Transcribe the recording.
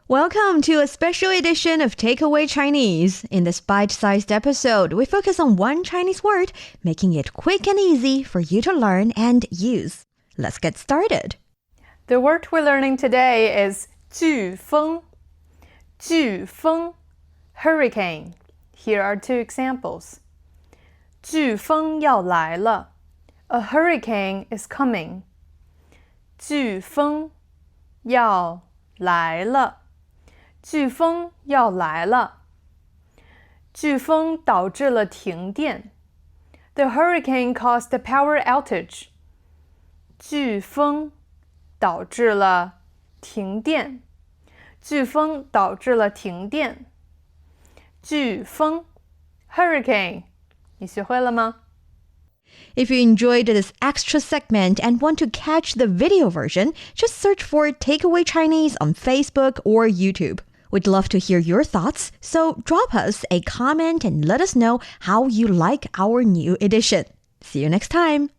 Welcome to a special edition of Takeaway Chinese. In this bite-sized episode, we focus on one Chinese word, making it quick and easy for you to learn and use. Let's get started. The word we're learning today is 飓风. 飓风, hurricane. Here are two examples. 飓风要来了. A hurricane is coming. 飓风要来了. 飓风要来了. 飓风导致了停电. The hurricane caused a power outage. 飓风导致了停电. 飓风导致了停电. 飓风 hurricane 你学会了吗？ If you enjoyed this extra segment and want to catch the video version, just search for Takeaway Chinese on Facebook or YouTube. We'd love to hear your thoughts, so drop us a comment and let us know how you like our new edition. See you next time.